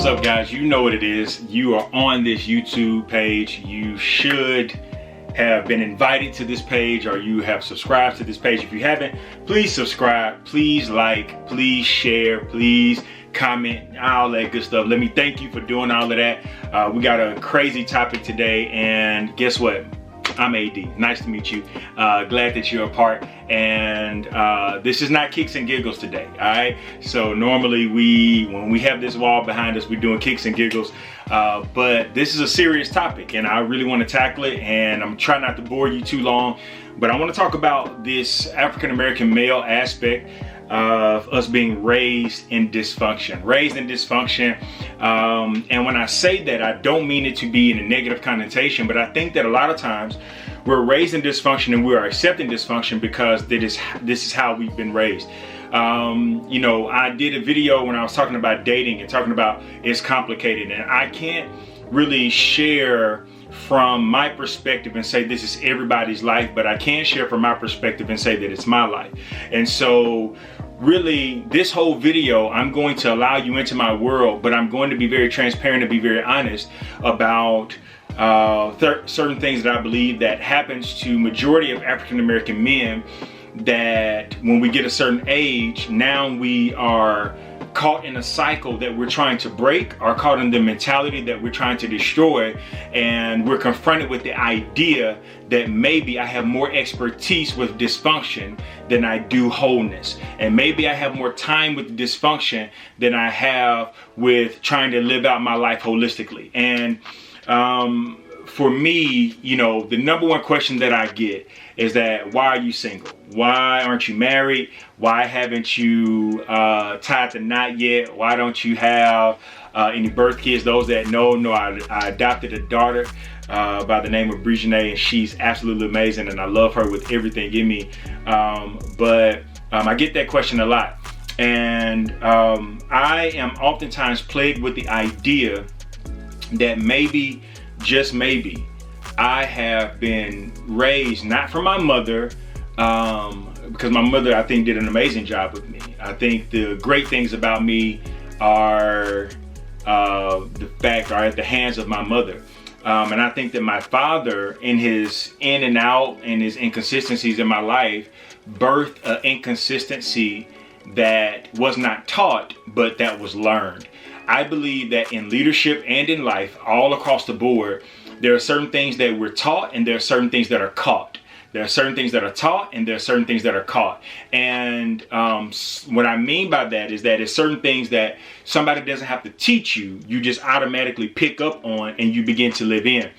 up, guys? You know what it is. You are on this YouTube page. You should have been invited to this page, or you have subscribed to this page. If you haven't, please subscribe, please like, please share, please comment, all that good stuff. Let me thank you for doing all of that. We got a crazy topic today, and guess what? I'm AD. Nice to meet you. Glad that you're a part. And this is not kicks and giggles today, all right? So normally when we have this wall behind us, we're doing kicks and giggles. But this is a serious topic, and I really want to tackle it, and I'm trying not to bore you too long. But I want to talk about this African-American male aspect of us being raised in dysfunction. And when I say that, I don't mean it to be in a negative connotation, but I think that a lot of times we're raised in dysfunction and we are accepting dysfunction because this is how we've been raised. You know, I did a video when I was talking about dating and talking about it's complicated, and I can't really share from my perspective and say this is everybody's life, but I can share from my perspective and say that it's my life. And so really, this whole video, I'm going to allow you into my world, but I'm going to be very transparent and be very honest about certain things that I believe that happens to majority of African American men, that when we get a certain age, now we are caught in a cycle that we're trying to break, or caught in the mentality that we're trying to destroy, and we're confronted with the idea that maybe I have more expertise with dysfunction than I do wholeness, and maybe I have more time with dysfunction than I have with trying to live out my life holistically. And for me, you know, the number one question that I get is that, why are you single? Why aren't you married? Why haven't you tied the knot yet? Why don't you have any birth kids? Those that know, I adopted a daughter by the name of Adrian, and she's absolutely amazing, and I love her with everything in me. But I get that question a lot, and I am oftentimes plagued with the idea that maybe, just maybe, I have been raised not from my mother, because my mother, I think, did an amazing job with me. I think the great things about me are the fact are at the hands of my mother. And I think that my father, in his in and out and his inconsistencies in my life, birthed an inconsistency that was not taught, but that was learned. I believe that in leadership and in life, all across the board, there are certain things that we're taught, and there are certain things that are caught. There are certain things that are taught, and there are certain things that are caught. And what I mean by that is that it's certain things that somebody doesn't have to teach you, you just automatically pick up on and you begin to live in.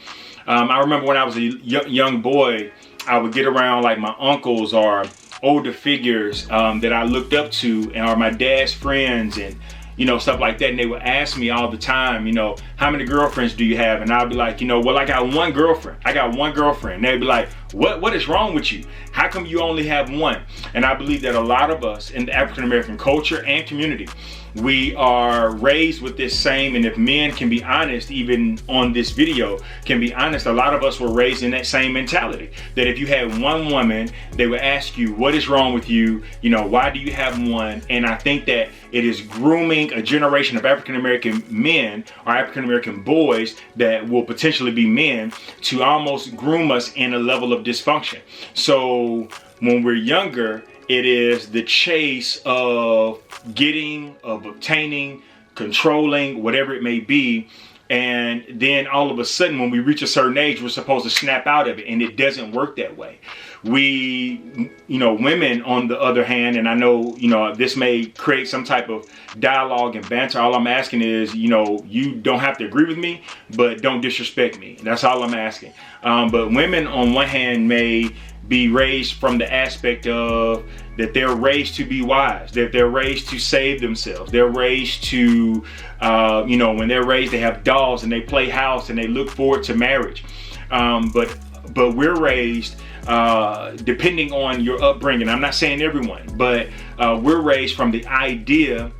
I remember when I was a young boy, I would get around like my uncles or older figures that I looked up to, or my dad's friends, and you know, stuff like that. And they would ask me all the time, you know, how many girlfriends do you have? And I'll be like, you know, well, I got one girlfriend. And they'd be like, what is wrong with you? How come you only have one? And I believe that a lot of us in the African American culture and community, we are raised with this same, and if men can be honest, even on this video, can be honest, a lot of us were raised in that same mentality. That if you had one woman, they would ask you, what is wrong with you? You know, why do you have one? And I think that it is grooming a generation of African American men or African American boys that will potentially be men to almost groom us in a level of dysfunction. So when we're younger, it is the chase of getting, of obtaining, controlling, whatever it may be. And then all of a sudden, when we reach a certain age, we're supposed to snap out of it. And it doesn't work that way. We, you know, women on the other hand, and I know, you know, this may create some type of dialogue and banter. All I'm asking is, you know, you don't have to agree with me, but don't disrespect me. That's all I'm asking. But women on one hand may be raised from the aspect of that they're raised to be wise, that they're raised to save themselves. They're raised to, you know, when they're raised, they have dolls and they play house and they look forward to marriage. But we're raised, depending on your upbringing, I'm not saying everyone, but we're raised from the idea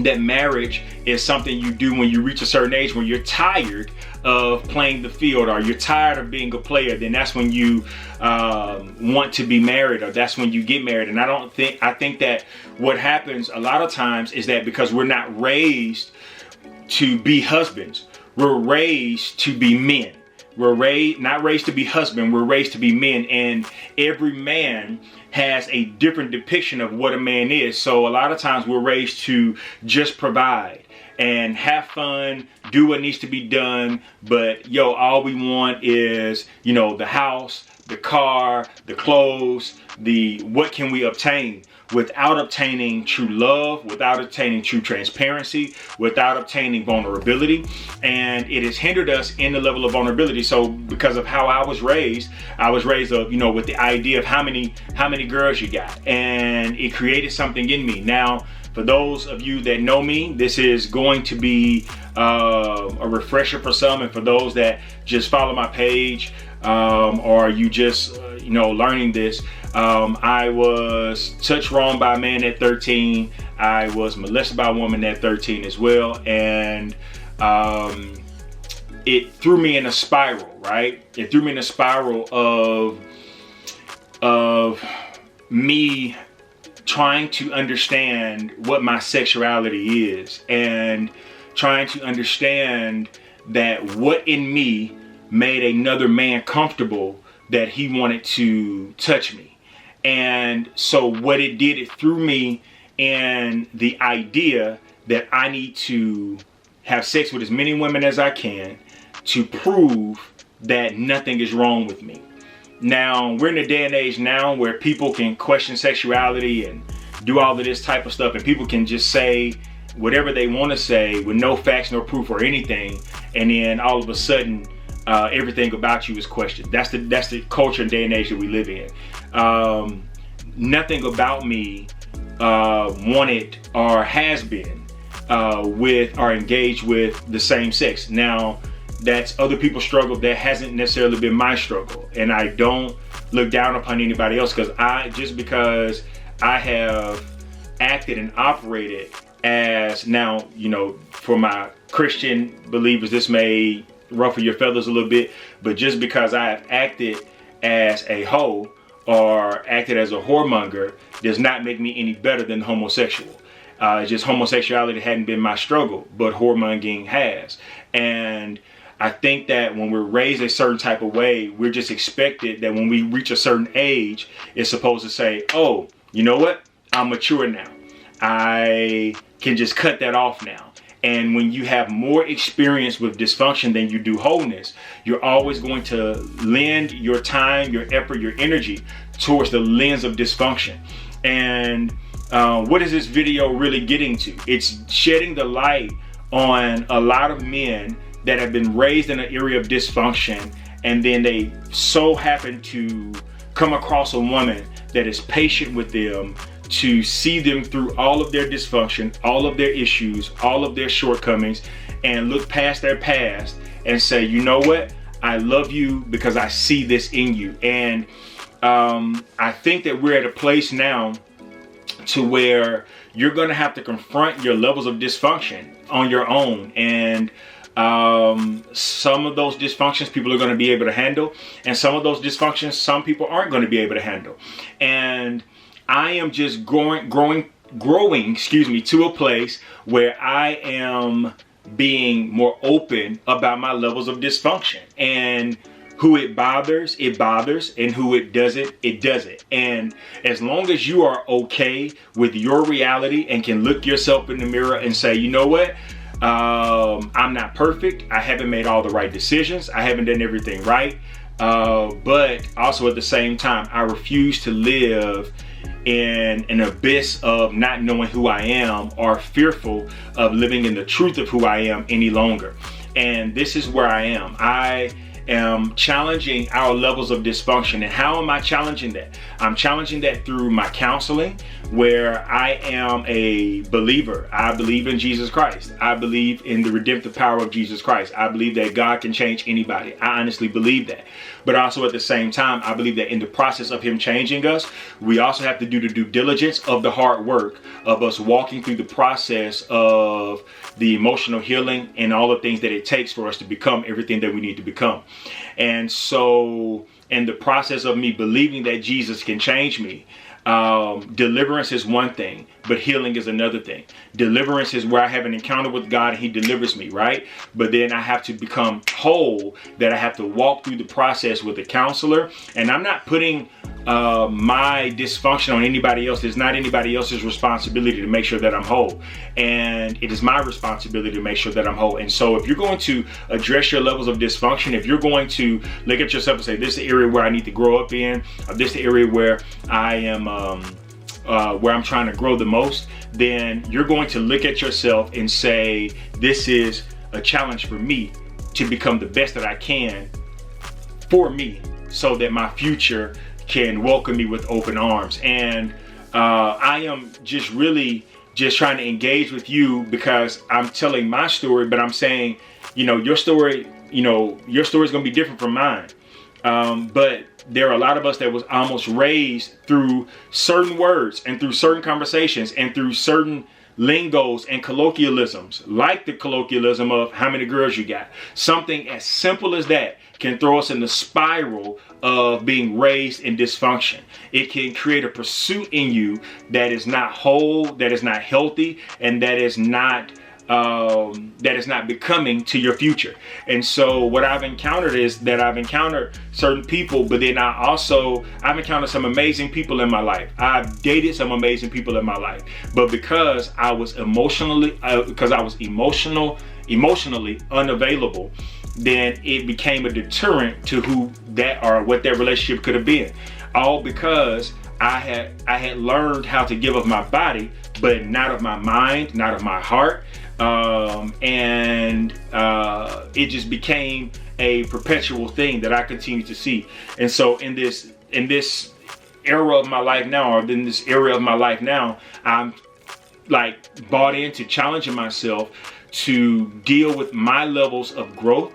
that marriage is something you do when you reach a certain age, when you're tired of playing the field, or you're tired of being a player. Then that's when you want to be married, or that's when you get married. And I think that what happens a lot of times is that because we're not raised to be husbands. We're raised to be men. We're not raised to be husbands, we're raised to be men. And every man has a different depiction of what a man is. So a lot of times we're raised to just provide and have fun, do what needs to be done. But all we want is, the house, the car, the clothes, what can we obtain, without obtaining true love, without obtaining true transparency, without obtaining vulnerability. And it has hindered us in the level of vulnerability. So because of how I was raised with the idea of how many girls you got, and it created something in me. Now, for those of you that know me, this is going to be a refresher for some, and for those that just follow my page, or you just learning this, I was touched wrong by a man at 13. I was molested by a woman at 13 as well, and it threw me in a spiral, right? It threw me in a spiral of me trying to understand what my sexuality is, and trying to understand that what in me made another man comfortable that he wanted to touch me. And so what it did, it threw me in the idea that I need to have sex with as many women as I can to prove that nothing is wrong with me. Now, we're in a day and age now where people can question sexuality and do all of this type of stuff, and people can just say whatever they want to say with no facts, no proof or anything, and then all of a sudden everything about you is questioned. That's the culture and day and age that we live in. Nothing about me wanted or has been with or engaged with the same sex. Now, that's other people's struggle. That hasn't necessarily been my struggle, and I don't look down upon anybody else because I have acted and operated as, now, for my Christian believers, this may ruffle your feathers a little bit, but just because I have acted as a hoe or acted as a whoremonger does not make me any better than homosexual. It's just homosexuality hadn't been my struggle, but whoremongering has. And I think that when we're raised a certain type of way, we're just expected that when we reach a certain age, it's supposed to say, oh, you know what? I'm mature now. I can just cut that off now. And when you have more experience with dysfunction than you do wholeness, you're always going to lend your time, your effort, your energy towards the lens of dysfunction. And what is this video really getting to? It's shedding the light on a lot of men that have been raised in an area of dysfunction, and then they so happen to come across a woman that is patient with them, to see them through all of their dysfunction, all of their issues, all of their shortcomings, and look past their past and say, you know what? I love you because I see this in you. And I think that we're at a place now to where you're going to have to confront your levels of dysfunction on your own. And some of those dysfunctions people are going to be able to handle, and some of those dysfunctions some people aren't going to be able to handle. And I am just growing to a place where I am being more open about my levels of dysfunction, and who it bothers, and who it doesn't. And as long as you are okay with your reality and can look yourself in the mirror and say, you know what? I'm not perfect. I haven't made all the right decisions. I haven't done everything right. But also at the same time, I refuse to live in an abyss of not knowing who I am, or fearful of living in the truth of who I am any longer. And this is where I am. I am challenging our levels of dysfunction. And how am I challenging that? I'm challenging that through my counseling, where I am a believer. I believe in Jesus Christ. I believe in the redemptive power of Jesus Christ. I believe that God can change anybody. I honestly believe that. But also at the same time, I believe that in the process of him changing us, we also have to do the due diligence of the hard work of us walking through the process of the emotional healing and all the things that it takes for us to become everything that we need to become. And so in the process of me believing that Jesus can change me, Deliverance is one thing, but healing is another thing. Deliverance is where I have an encounter with God and he delivers me, right? But then I have to become whole, that I have to walk through the process with a counselor. And I'm not putting my dysfunction on anybody else. It's not anybody else's responsibility to make sure that I'm whole. And it is my responsibility to make sure that I'm whole. And so if you're going to address your levels of dysfunction, if you're going to look at yourself and say, this is the area where I need to grow up in, or this is the area where I am where I'm trying to grow the most, then you're going to look at yourself and say, this is a challenge for me to become the best that I can for me, so that my future can welcome me with open arms. And I am just really just trying to engage with you, because I'm telling my story, but I'm saying, your story, your story is going to be different from mine. But there are a lot of us that was almost raised through certain words and through certain conversations and through certain lingos and colloquialisms, like the colloquialism of how many girls you got. Something as simple as that can throw us in the spiral of being raised in dysfunction. It can create a pursuit in you that is not whole, that is not healthy, and that is not becoming to your future. And so what I've encountered is that I've encountered certain people, but then I've encountered some amazing people in my life. I've dated some amazing people in my life, but because I was emotionally unavailable, then it became a deterrent to who that or what that relationship could have been. All because I had learned how to give of my body, but not of my mind, not of my heart. It just became a perpetual thing that I continue to see. And so in this era of my life now, or in this area of my life now, I'm like bought into challenging myself to deal with my levels of growth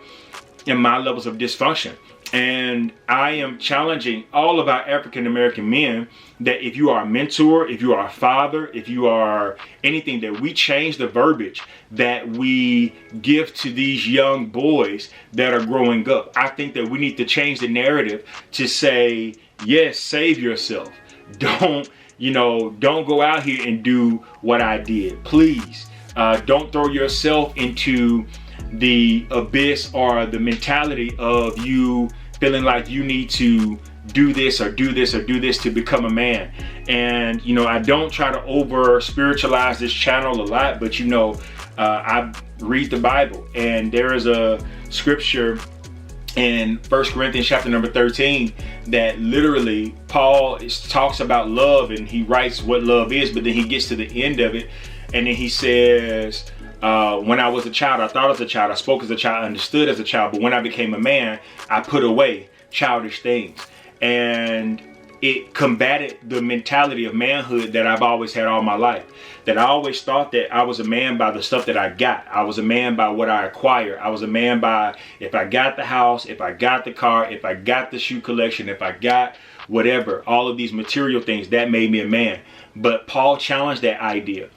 and my levels of dysfunction. And I am challenging all of our African American men that if you are a mentor, if you are a father, if you are anything, that we change the verbiage that we give to these young boys that are growing up. I think that we need to change the narrative to say, yes, save yourself. Don't go out here and do what I did. Please, don't throw yourself into the abyss or the mentality of you feeling like you need to do this or do this or do this to become a man. And I don't try to over spiritualize this channel a lot, but I read the Bible, and there is a scripture in 1 Corinthians chapter number 13 that literally Paul talks about love, and he writes what love is, but then he gets to the end of it and then he says, when I was a child, I thought as a child, I spoke as a child, I understood as a child, but when I became a man, I put away childish things. And it combated the mentality of manhood that I've always had all my life. That I always thought that I was a man by the stuff that I got. I was a man by what I acquired. I was a man by if I got the house, if I got the car, if I got the shoe collection, if I got whatever, all of these material things, that made me a man. But Paul challenged that idea.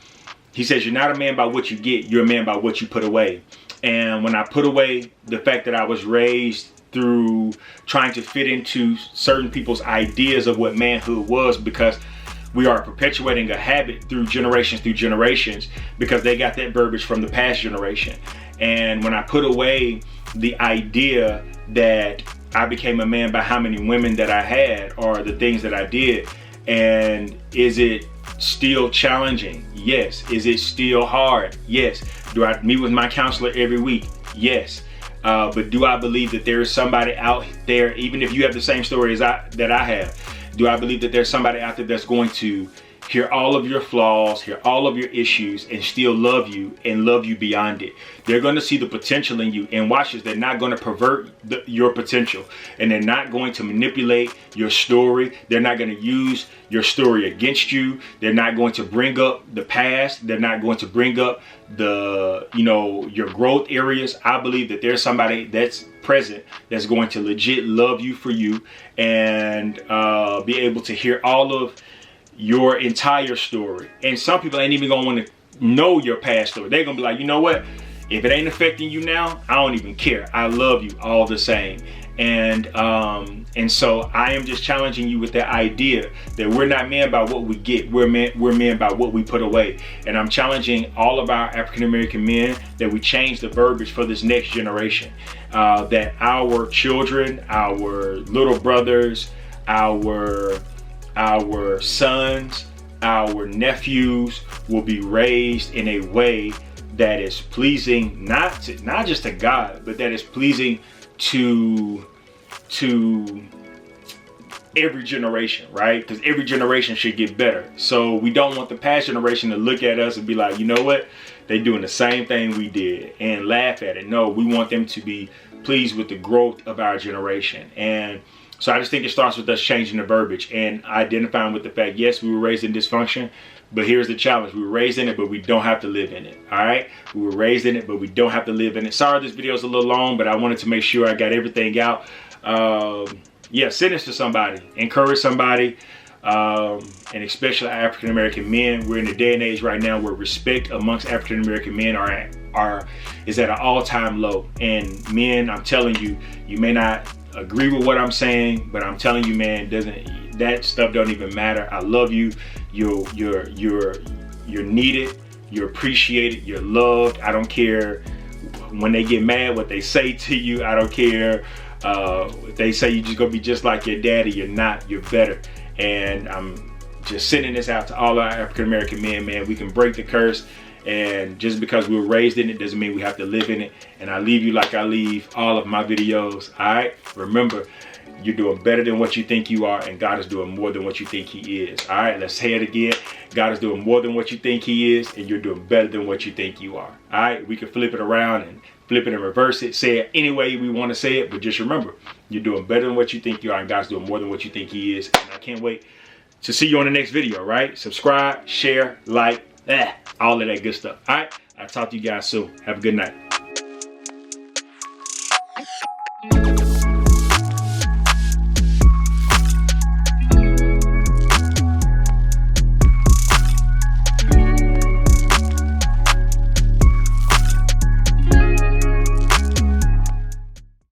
He says, you're not a man by what you get, you're a man by what you put away. And when I put away the fact that I was raised through trying to fit into certain people's ideas of what manhood was, because we are perpetuating a habit through generations, because they got that verbiage from the past generation. And when I put away the idea that I became a man by how many women that I had or the things that I did, and is it still challenging? Yes. Is it still hard? Yes. Do I meet with my counselor every week? Yes. But do I believe that there is somebody out there, even if you have the same story that I have, do I believe that there's somebody out there that's going to hear all of your flaws, hear all of your issues, and still love you and love you beyond it? They're going to see the potential in you, and watch this, they're not going to pervert your potential, and they're not going to manipulate your story. They're not going to use your story against you. They're not going to bring up the past. They're not going to bring up your growth areas. I believe that there's somebody that's present that's going to legit love you for you, and be able to hear all of your entire story. And some people ain't even gonna want to know your past story. They're gonna be like, you know what, if it ain't affecting you now, I don't even care. I love you all the same. And so I am just challenging you with the idea that we're not men by what we get, we're men by what we put away. And I'm challenging all of our African American men that we change the verbiage for this next generation, that our children, our little brothers, our sons, our nephews will be raised in a way that is pleasing not just to God, but that is pleasing to every generation, right? Because every generation should get better. So we don't want the past generation to look at us and be like, you know what, they doing the same thing we did, and laugh at it. No, we want them to be pleased with the growth of our generation. And so I just think it starts with us changing the verbiage and identifying with the fact, yes, we were raised in dysfunction, but here's the challenge. We were raised in it, but we don't have to live in it. All right. We were raised in it, but we don't have to live in it. Sorry, this video is a little long, but I wanted to make sure I got everything out. Yeah, send this to somebody, encourage somebody, and especially African American men. We're in a day and age right now where respect amongst African American men is at an all-time low. And men, I'm telling you, you may not agree with what I'm saying, but I'm telling you, man, that stuff don't even matter. I love you. You're needed. You're appreciated. You're loved. I don't care when they get mad what they say to you. I don't care if they say you're just gonna be just like your daddy. You're not. You're better. And I'm just sending this out to all our African American men, man. We can break the curse. And just because we were raised in it doesn't mean we have to live in it. And I leave you like I leave all of my videos. All right. Remember, you're doing better than what you think you are, and God is doing more than what you think he is. All right, let's say it again. God is doing more than what you think he is, and you're doing better than what you think you are. All right, we can flip it around and flip it and reverse it, say it any way we want to say it, but just remember, you're doing better than what you think you are, and God's doing more than what you think he is. And I can't wait to see you on the next video, right? Subscribe, share, like, all of that good stuff. All right, I'll talk to you guys soon. Have a good night.